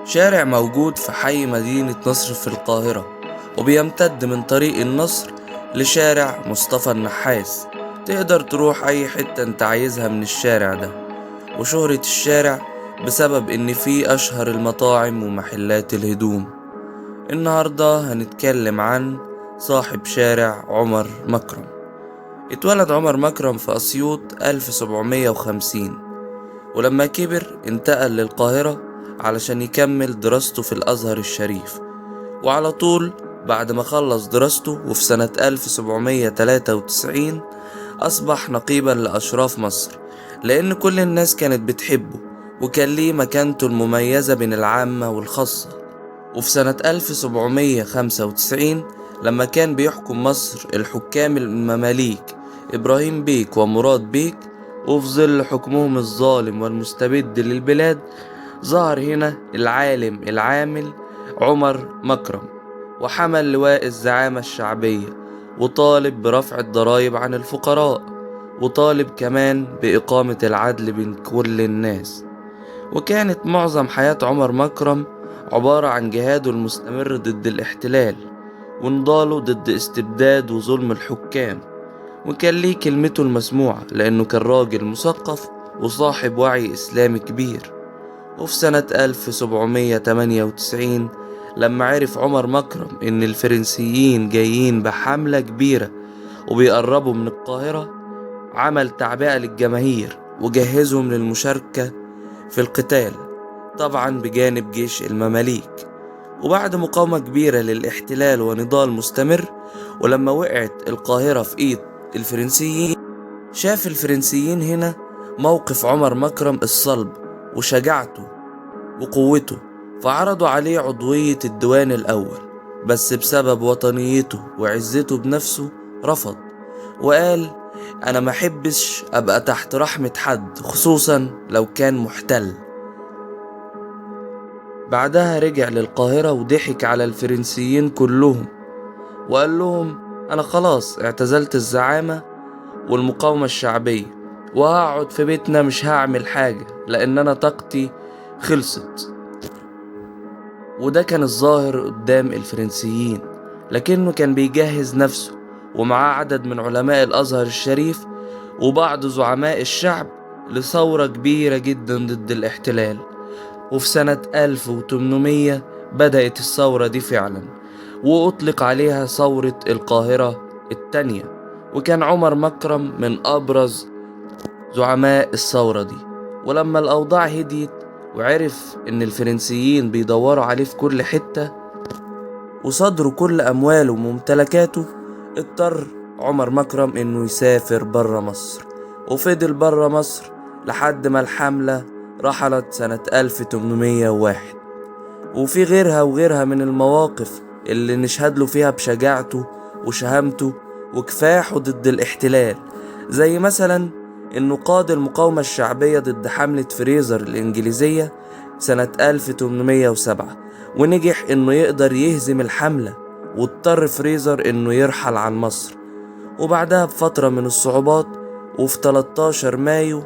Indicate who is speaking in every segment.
Speaker 1: شارع موجود في حي مدينة نصر في القاهرة، وبيمتد من طريق النصر لشارع مصطفى النحاس. تقدر تروح أي حتة انت عايزها من الشارع ده. وشهرة الشارع بسبب إن فيه أشهر المطاعم ومحلات الهدوم. النهاردة هنتكلم عن صاحب شارع عمر مكرم. اتولد عمر مكرم في أسيوط 1750، ولما كبر انتقل للقاهرة علشان يكمل دراسته في الأزهر الشريف. وعلى طول بعد ما خلص دراسته وفي سنة 1793 أصبح نقيبا لأشراف مصر، لأن كل الناس كانت بتحبه وكان ليه مكانته المميزة بين العامة والخاصة. وفي سنة 1795 لما كان بيحكم مصر الحكام المماليك إبراهيم بيك ومراد بيك، وفي ظل حكمهم الظالم والمستبد للبلاد، ظهر هنا العالم العامل عمر مكرم، وحمل لواء الزعامة الشعبية، وطالب برفع الضرائب عن الفقراء، وطالب كمان بإقامة العدل بين كل الناس. وكانت معظم حياة عمر مكرم عبارة عن جهاده المستمر ضد الاحتلال، ونضاله ضد استبداد وظلم الحكام. وكان ليه كلمته المسموعة لأنه كان راجل مثقف وصاحب وعي إسلامي كبير. وفي سنة 1798 لما عرف عمر مكرم إن الفرنسيين جايين بحملة كبيرة وبيقربوا من القاهرة، عمل تعبئة للجماهير وجهزهم للمشاركة في القتال، طبعا بجانب جيش المماليك. وبعد مقاومة كبيرة للاحتلال ونضال مستمر، ولما وقعت القاهرة في ايد الفرنسيين، شاف الفرنسيين هنا موقف عمر مكرم الصلب وشجاعته وقوته، فعرضوا عليه عضوية الديوان الأول، بس بسبب وطنيته وعزته بنفسه رفض، وقال أنا ما أحبش أبقى تحت رحمة حد، خصوصا لو كان محتل. بعدها رجع للقاهرة وضحك على الفرنسيين كلهم وقال لهم أنا خلاص اعتزلت الزعامة والمقاومة الشعبية، وهقعد في بيتنا مش هعمل حاجة لأن أنا طاقتي خلصت. وده كان الظاهر قدام الفرنسيين، لكنه كان بيجهز نفسه ومعاه عدد من علماء الأزهر الشريف وبعض زعماء الشعب لثورة كبيرة جدا ضد الاحتلال. وفي سنة 1800 بدأت الثورة دي فعلا، وأطلق عليها ثورة القاهرة التانية، وكان عمر مكرم من أبرز زعماء الثورة دي. ولما الأوضاع هديت وعرف إن الفرنسيين بيدوروا عليه في كل حتة وصدروا كل أمواله وممتلكاته، اضطر عمر مكرم إنه يسافر برا مصر، وفضل برا مصر لحد ما الحملة رحلت سنة 1801. وفي غيرها وغيرها من المواقف اللي نشهد له فيها بشجاعته وشهامته وكفاحه ضد الاحتلال، زي مثلا انه قاد المقاومة الشعبية ضد حملة فريزر الانجليزية سنة 1807، ونجح انه يقدر يهزم الحملة، واضطر فريزر انه يرحل عن مصر. وبعدها بفترة من الصعوبات، وفي 13 مايو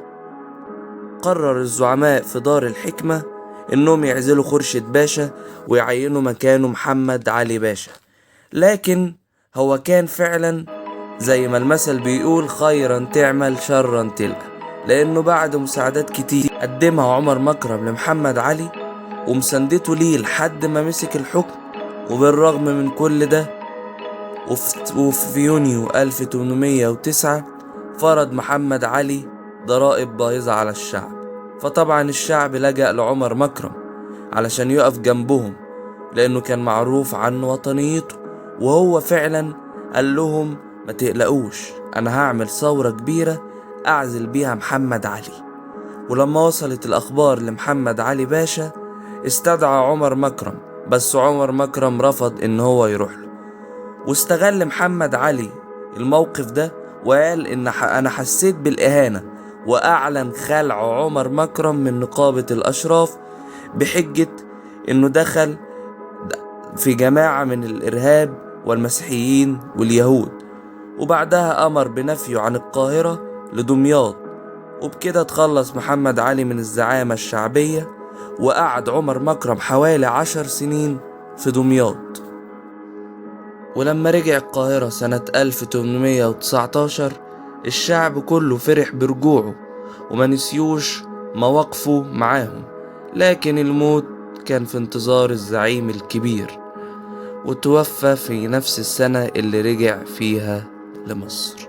Speaker 1: قرر الزعماء في دار الحكمة انهم يعزلوا خورشيد باشا ويعينوا مكانه محمد علي باشا. لكن هو كان فعلا زي ما المثل بيقول خيرا تعمل شرا تلقى، لانه بعد مساعدات كتير قدمها عمر مكرم لمحمد علي ومساندته ليه لحد ما مسك الحكم، وبالرغم من كل ده وفي يونيو 1809 فرض محمد علي ضرائب باهظة على الشعب. فطبعا الشعب لجأ لعمر مكرم علشان يقف جنبهم، لأنه كان معروف عنه وطنيته. وهو فعلا قال لهم ما تقلقوش، أنا هعمل ثورة كبيرة أعزل بيها محمد علي. ولما وصلت الأخبار لمحمد علي باشا استدعى عمر مكرم، بس عمر مكرم رفض إن هو يروح له. واستغل محمد علي الموقف ده وقال إن أنا حسيت بالإهانة، وأعلن خلع عمر مكرم من نقابة الأشراف بحجة إنه دخل في جماعة من الإرهاب والمسيحيين واليهود. وبعدها أمر بنفيه عن القاهرة لدمياط، وبكده تخلص محمد علي من الزعامة الشعبية وقعد عمر مكرم حوالي 10 سنين في دمياط. ولما رجع القاهرة سنة 1819 الشعب كله فرح برجوعه وما نسيوش مواقفه معاهم، لكن الموت كان في انتظار الزعيم الكبير، وتوفى في نفس السنة اللي رجع فيها لمصر.